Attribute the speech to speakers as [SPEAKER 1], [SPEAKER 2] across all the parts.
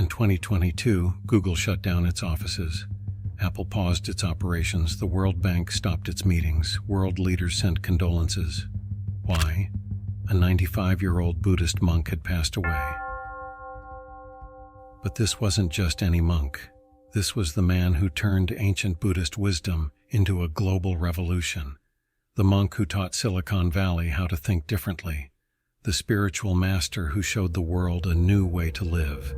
[SPEAKER 1] In 2022, Google shut down its offices. Apple paused its operations. The World Bank stopped its meetings. World leaders sent condolences. Why? A 95-year-old Buddhist monk had passed away. But this wasn't just any monk. This was the man who turned ancient Buddhist wisdom into a global revolution. The monk who taught Silicon Valley how to think differently. The spiritual master who showed the world a new way to live.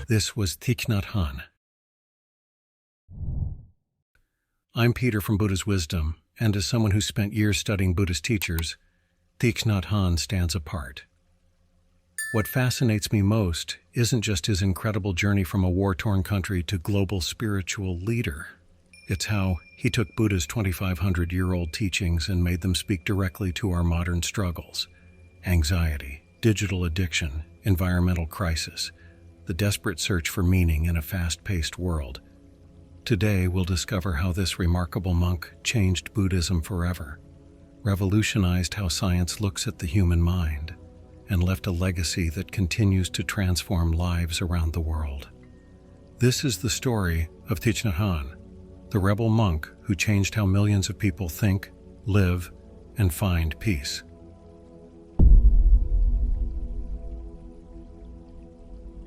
[SPEAKER 1] This was Thich Nhat Hanh. I'm Peter from Buddha's Wisdom, and as someone who spent years studying Buddhist teachers, Thich Nhat Hanh stands apart. What fascinates me most isn't just his incredible journey from a war-torn country to global spiritual leader. It's how he took Buddha's 2,500-year-old teachings and made them speak directly to our modern struggles. Anxiety, digital addiction, environmental crisis, the desperate search for meaning in a fast-paced world. Today, we'll discover how this remarkable monk changed Buddhism forever, revolutionized how science looks at the human mind, and left a legacy that continues to transform lives around the world. This is the story of Thich Nhat Hanh, the rebel monk who changed how millions of people think, live, and find peace.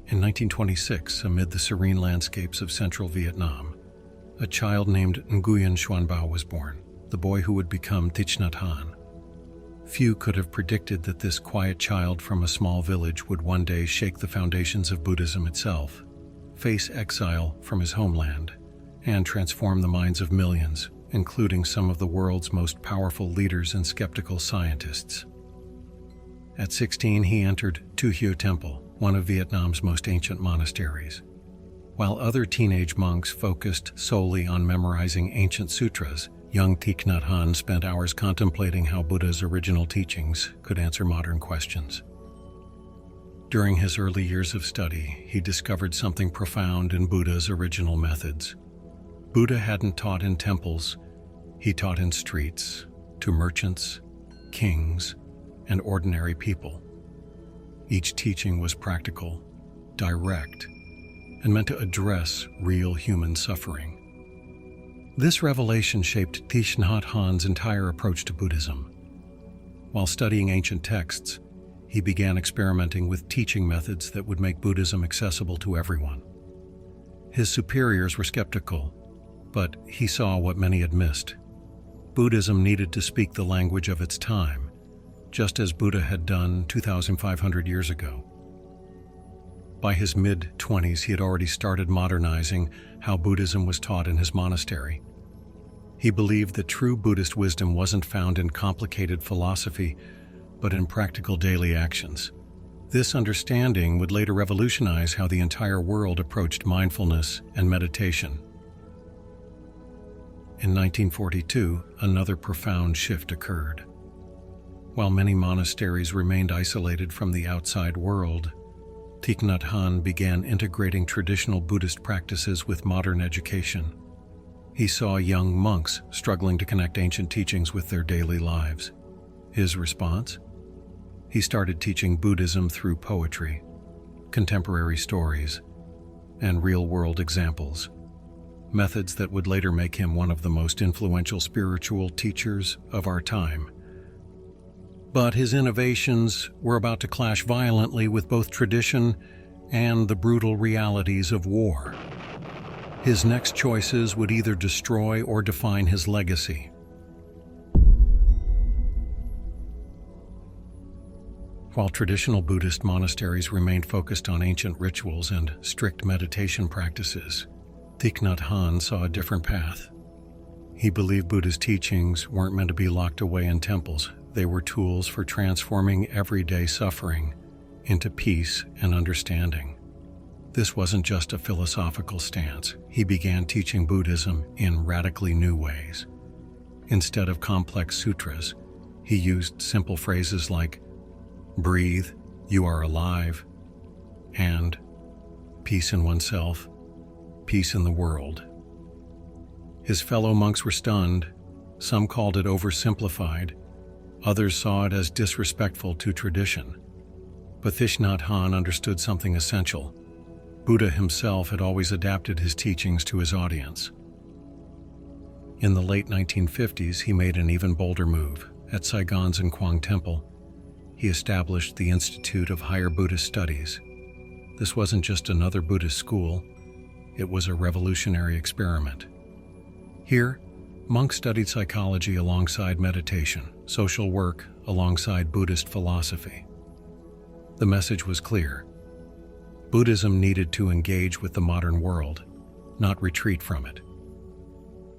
[SPEAKER 1] In 1926, amid the serene landscapes of central Vietnam, a child named Nguyen Xuan Bao was born, the boy who would become Thich Nhat Hanh. Few could have predicted that this quiet child from a small village would one day shake the foundations of Buddhism itself, face exile from his homeland, and transform the minds of millions, including some of the world's most powerful leaders and skeptical scientists. At 16, he entered Tu Hieu Temple, one of Vietnam's most ancient monasteries. While other teenage monks focused solely on memorizing ancient sutras, young Thich Nhat Hanh spent hours contemplating how Buddha's original teachings could answer modern questions. During his early years of study, he discovered something profound in Buddha's original methods. Buddha hadn't taught in temples, he taught in streets, to merchants, kings, and ordinary people. Each teaching was practical, direct, and meant to address real human suffering. This revelation shaped Thich Nhat Hanh's entire approach to Buddhism. While studying ancient texts, he began experimenting with teaching methods that would make Buddhism accessible to everyone. His superiors were skeptical, but he saw what many had missed. Buddhism needed to speak the language of its time, just as Buddha had done 2,500 years ago. By his mid-20s, he had already started modernizing how Buddhism was taught in his monastery. He believed that true Buddhist wisdom wasn't found in complicated philosophy, but in practical daily actions. This understanding would later revolutionize how the entire world approached mindfulness and meditation. In 1942, another profound shift occurred. While many monasteries remained isolated from the outside world, Thich Nhat Hanh began integrating traditional Buddhist practices with modern education. He saw young monks struggling to connect ancient teachings with their daily lives. His response? He started teaching Buddhism through poetry, contemporary stories, and real-world examples, methods that would later make him one of the most influential spiritual teachers of our time. But his innovations were about to clash violently with both tradition and the brutal realities of war. His next choices would either destroy or define his legacy. While traditional Buddhist monasteries remained focused on ancient rituals and strict meditation practices, Thich Nhat Hanh saw a different path. He believed Buddha's teachings weren't meant to be locked away in temples. They were tools for transforming everyday suffering into peace and understanding. This wasn't just a philosophical stance. He began teaching Buddhism in radically new ways. Instead of complex sutras, he used simple phrases like, "Breathe, you are alive," and "Peace in oneself, peace in the world." His fellow monks were stunned. Some called it oversimplified. Others saw it as disrespectful to tradition. But Thich Nhat Hanh understood something essential. Buddha himself had always adapted his teachings to his audience. In the late 1950s, he made an even bolder move. At Saigon's Kwang Temple, he established the Institute of Higher Buddhist Studies. This wasn't just another Buddhist school, it was a revolutionary experiment. Here, monks studied psychology alongside meditation, social work alongside Buddhist philosophy. The message was clear. Buddhism needed to engage with the modern world, not retreat from it.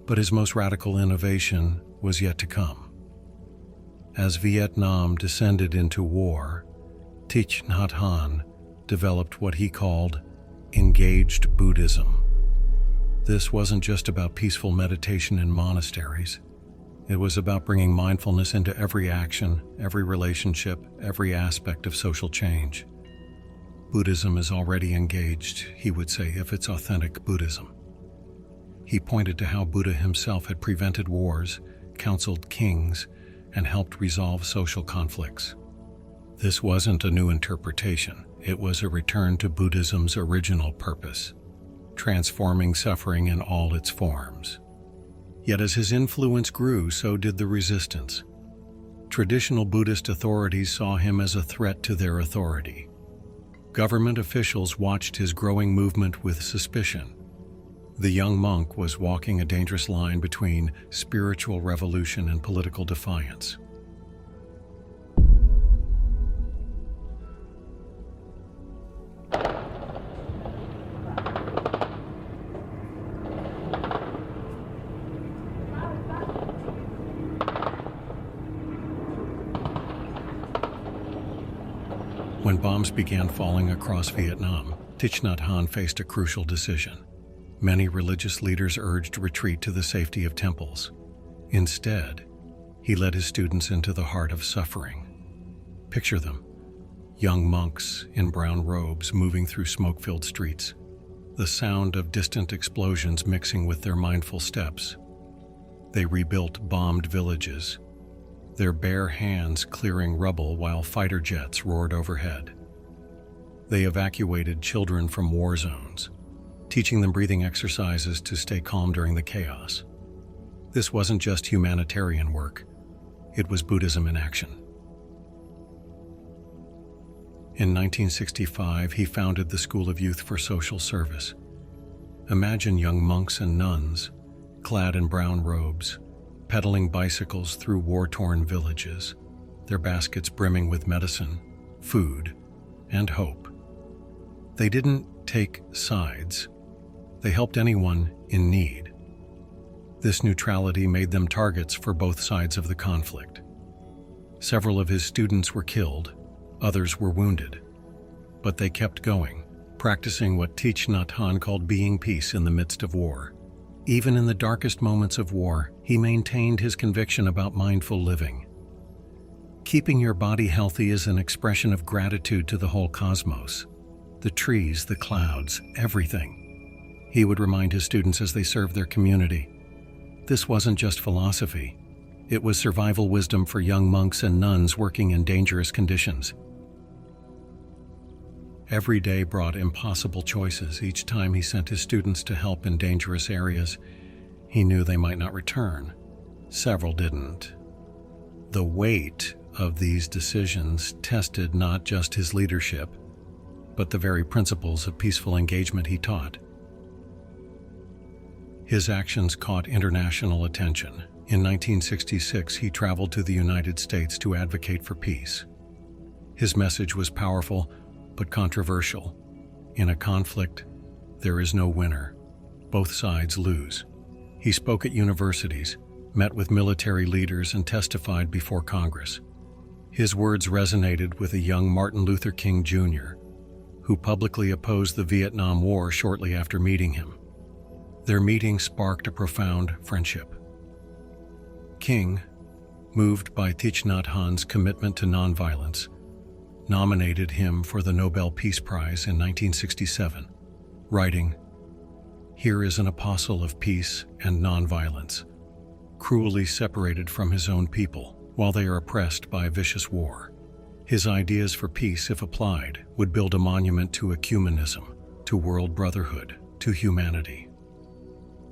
[SPEAKER 1] But his most radical innovation was yet to come. As Vietnam descended into war, Thich Nhat Hanh developed what he called engaged Buddhism. This wasn't just about peaceful meditation in monasteries. It was about bringing mindfulness into every action, every relationship, every aspect of social change. Buddhism is already engaged, he would say, if it's authentic Buddhism. He pointed to how Buddha himself had prevented wars, counseled kings, and helped resolve social conflicts. This wasn't a new interpretation. It was a return to Buddhism's original purpose, transforming suffering in all its forms. Yet as his influence grew, so did the resistance. Traditional Buddhist authorities saw him as a threat to their authority. Government officials watched his growing movement with suspicion. The young monk was walking a dangerous line between spiritual revolution and political defiance. When bombs began falling across Vietnam, Thich Nhat Hanh faced a crucial decision. Many religious leaders urged retreat to the safety of temples. Instead, he led his students into the heart of suffering. Picture them, young monks in brown robes moving through smoke-filled streets, the sound of distant explosions mixing with their mindful steps. They rebuilt bombed villages, their bare hands clearing rubble while fighter jets roared overhead. They evacuated children from war zones, teaching them breathing exercises to stay calm during the chaos. This wasn't just humanitarian work, it was Buddhism in action. In 1965, he founded the School of Youth for Social Service. Imagine young monks and nuns, clad in brown robes, pedaling bicycles through war-torn villages, their baskets brimming with medicine, food, and hope. They didn't take sides. They helped anyone in need. This neutrality made them targets for both sides of the conflict. Several of his students were killed, others were wounded. But they kept going, practicing what Thich Nhat Hanh called being peace in the midst of war. Even in the darkest moments of war, he maintained his conviction about mindful living. Keeping your body healthy is an expression of gratitude to the whole cosmos. The trees, the clouds, everything. He would remind his students as they served their community. This wasn't just philosophy. It was survival wisdom for young monks and nuns working in dangerous conditions. Every day brought impossible choices. Each time he sent his students to help in dangerous areas, he knew they might not return. Several didn't. The weight of these decisions tested not just his leadership, but the very principles of peaceful engagement he taught. His actions caught international attention. In 1966, he traveled to the United States to advocate for peace. His message was powerful, but controversial. In a conflict, there is no winner. Both sides lose. He spoke at universities, met with military leaders, and testified before Congress. His words resonated with a young Martin Luther King Jr., who publicly opposed the Vietnam War shortly after meeting him. Their meeting sparked a profound friendship. King, moved by Thich Nhat Hanh's commitment to nonviolence, nominated him for the Nobel Peace Prize in 1967, writing, "Here is an apostle of peace and nonviolence, cruelly separated from his own people while they are oppressed by vicious war. His ideas for peace, if applied, would build a monument to ecumenism, to world brotherhood, to humanity.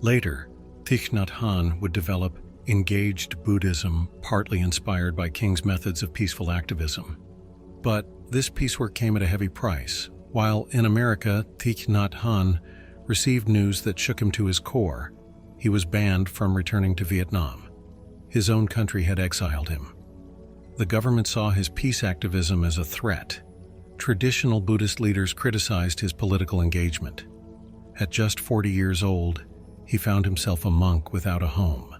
[SPEAKER 1] Later, Thich Nhat Hanh would develop engaged Buddhism, partly inspired by King's methods of peaceful activism. But this peace work came at a heavy price. While in America, Thich Nhat Hanh received news that shook him to his core. He was banned from returning to Vietnam. His own country had exiled him. The government saw his peace activism as a threat. Traditional Buddhist leaders criticized his political engagement. At just 40 years old, he found himself a monk without a home.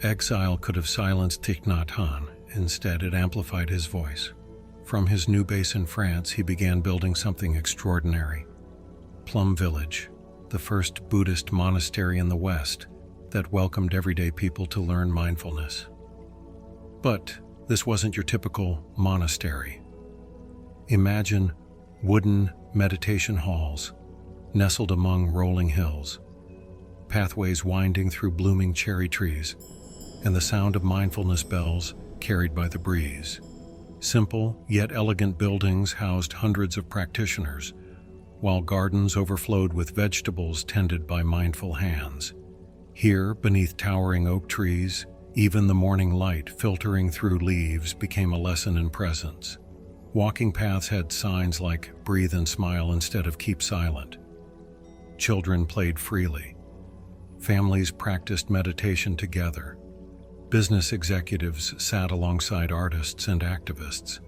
[SPEAKER 1] Exile could have silenced Thich Nhat Hanh. Instead, it amplified his voice. From his new base in France, he began building something extraordinary. Plum Village, the first Buddhist monastery in the West that welcomed everyday people to learn mindfulness. But this wasn't your typical monastery. Imagine wooden meditation halls nestled among rolling hills, pathways winding through blooming cherry trees, and the sound of mindfulness bells carried by the breeze. Simple yet elegant buildings housed hundreds of practitioners, while gardens overflowed with vegetables tended by mindful hands. Here, beneath towering oak trees, even the morning light filtering through leaves became a lesson in presence. Walking paths had signs like "Breathe and smile" instead of "Keep silent." Children played freely. Families practiced meditation together. Business executives sat alongside artists and activists.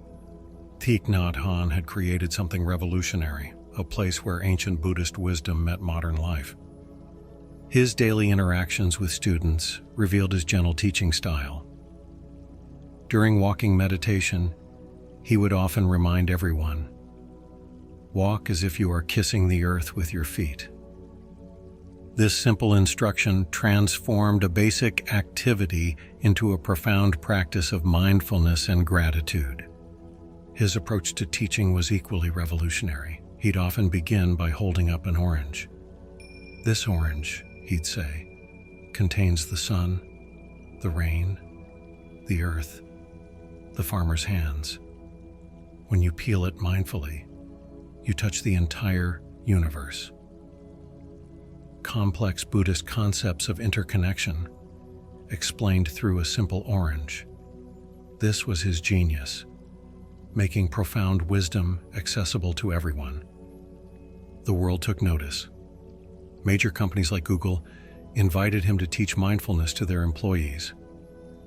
[SPEAKER 1] Thich Nhat Hanh had created something revolutionary, a place where ancient Buddhist wisdom met modern life. His daily interactions with students revealed his gentle teaching style. During walking meditation, he would often remind everyone, "Walk as if you are kissing the earth with your feet." This simple instruction transformed a basic activity into a profound practice of mindfulness and gratitude. His approach to teaching was equally revolutionary. He'd often begin by holding up an orange. "This orange," he'd say, "contains the sun, the rain, the earth, the farmer's hands. When you peel it mindfully, you touch the entire universe." Complex Buddhist concepts of interconnection explained through a simple orange. This was his genius, making profound wisdom accessible to everyone. The world took notice. Major companies like Google invited him to teach mindfulness to their employees.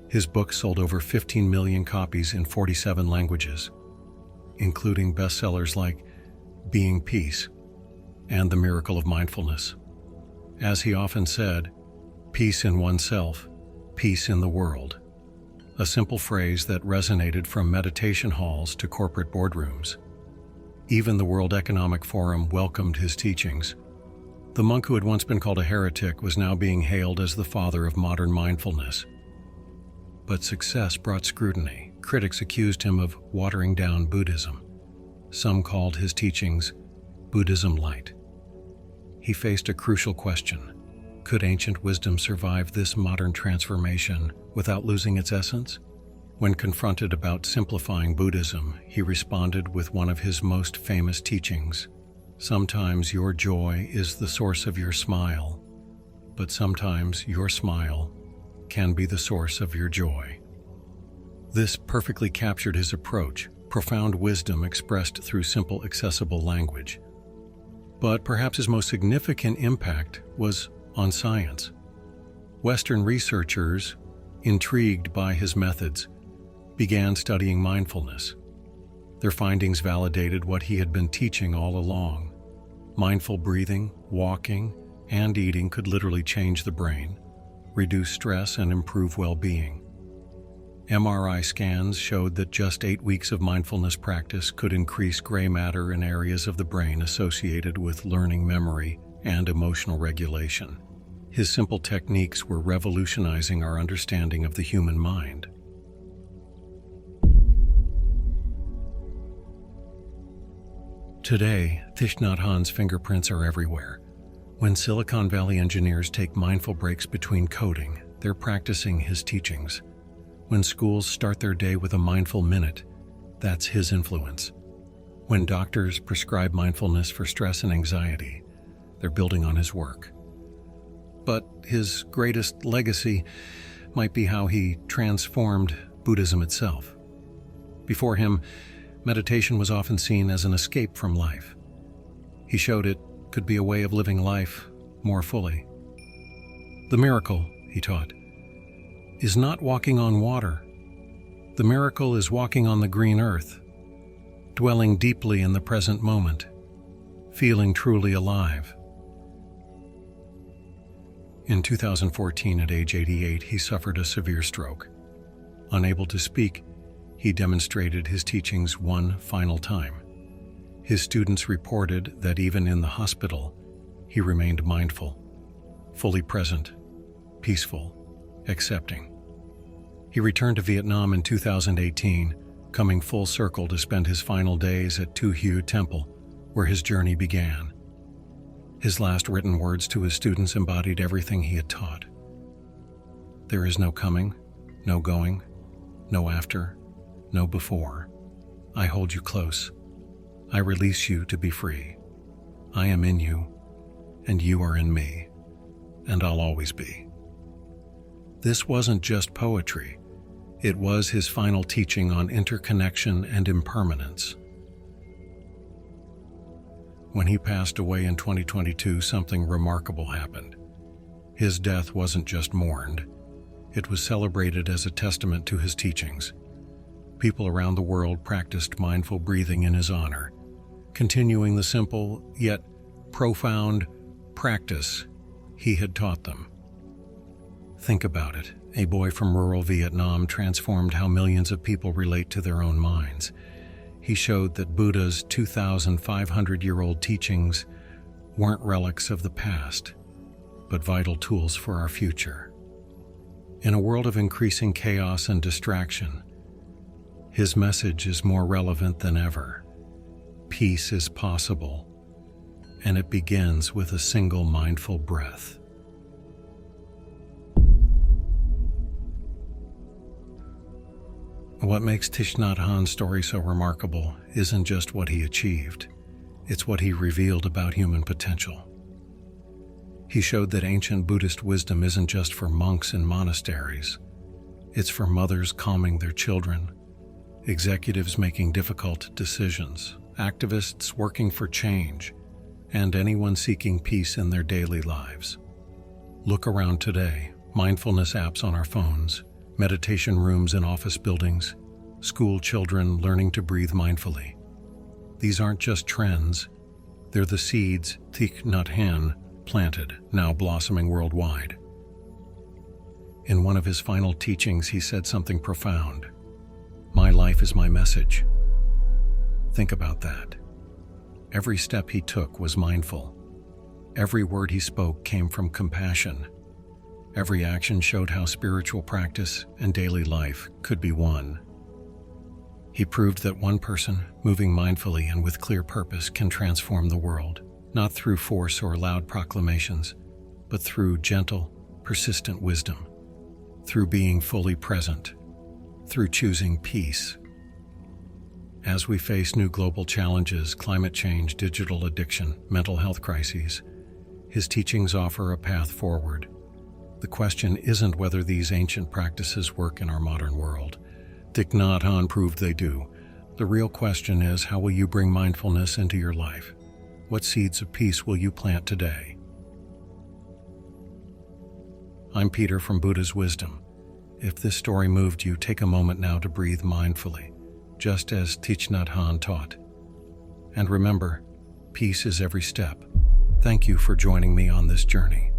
[SPEAKER 1] His book sold over 15 million copies in 47 languages, including bestsellers like Being Peace and The Miracle of Mindfulness. As he often said, "Peace in oneself, peace in the world." A simple phrase that resonated from meditation halls to corporate boardrooms. Even the World Economic Forum welcomed his teachings. The monk who had once been called a heretic was now being hailed as the father of modern mindfulness. But success brought scrutiny. Critics accused him of watering down Buddhism. Some called his teachings Buddhism light. He faced a crucial question. Could ancient wisdom survive this modern transformation without losing its essence? When confronted about simplifying Buddhism, he responded with one of his most famous teachings. "Sometimes your joy is the source of your smile, but sometimes your smile can be the source of your joy." This perfectly captured his approach, profound wisdom expressed through simple, accessible language. But perhaps his most significant impact was on science. Western researchers, intrigued by his methods, began studying mindfulness. Their findings validated what he had been teaching all along. Mindful breathing, walking, and eating could literally change the brain, reduce stress, and improve well-being. MRI scans showed that just 8 weeks of mindfulness practice could increase gray matter in areas of the brain associated with learning, memory, and emotional regulation. His simple techniques were revolutionizing our understanding of the human mind. Today, Thich Nhat Hanh's fingerprints are everywhere. When Silicon Valley engineers take mindful breaks between coding, they're practicing his teachings. When schools start their day with a mindful minute, That's his influence. When doctors prescribe mindfulness for stress and anxiety, they're building on his work. But his greatest legacy might be how he transformed Buddhism itself. Before him, meditation was often seen as an escape from life. He showed it could be a way of living life more fully. The miracle, he taught, is not walking on water. The miracle is walking on the green earth, dwelling deeply in the present moment, feeling truly alive. In 2014, at age 88, he suffered a severe stroke. Unable to speak, he demonstrated his teachings one final time. His students reported that even in the hospital, he remained mindful, fully present, peaceful, accepting. He returned to Vietnam in 2018, coming full circle to spend his final days at Tu Hieu Temple, where his journey began. His last written words to his students embodied everything he had taught. There is no coming, no going, no after, no before. I hold you close. I release you to be free. I am in you, and you are in me, and I'll always be. This wasn't just poetry. It was his final teaching on interconnection and impermanence. When he passed away in 2022, something remarkable happened. His death wasn't just mourned. It was celebrated as a testament to his teachings. People around the world practiced mindful breathing in his honor, continuing the simple yet profound practice he had taught them. Think about it. A boy from rural Vietnam transformed how millions of people relate to their own minds. He showed that Buddha's 2,500-year-old teachings weren't relics of the past, but vital tools for our future. In a world of increasing chaos and distraction, his message is more relevant than ever. Peace is possible, and it begins with a single mindful breath. What makes Thich Nhat Hanh's story so remarkable isn't just what he achieved, it's what he revealed about human potential. He showed that ancient Buddhist wisdom isn't just for monks in monasteries. It's for mothers calming their children, executives making difficult decisions, activists working for change, and anyone seeking peace in their daily lives. Look around today. Mindfulness apps on our phones, meditation rooms in office buildings, school children learning to breathe mindfully. These aren't just trends, they're the seeds Thich Nhat Hanh planted, now blossoming worldwide. In one of his final teachings, he said something profound. My life is my message. Think about that. Every step he took was mindful. Every word he spoke came from compassion. Every action showed how spiritual practice and daily life could be one. He proved that one person, moving mindfully and with clear purpose, can transform the world, not through force or loud proclamations, but through gentle, persistent wisdom, through being fully present, through choosing peace. As we face new global challenges, climate change, digital addiction, mental health crises, his teachings offer a path forward. The question isn't whether these ancient practices work in our modern world. Thich Nhat Hanh proved they do. The real question is, how will you bring mindfulness into your life? What seeds of peace will you plant today? I'm Peter from Buddha's Wisdom. If this story moved you, take a moment now to breathe mindfully, just as Thich Nhat Hanh taught. And remember, peace is every step. Thank you for joining me on this journey.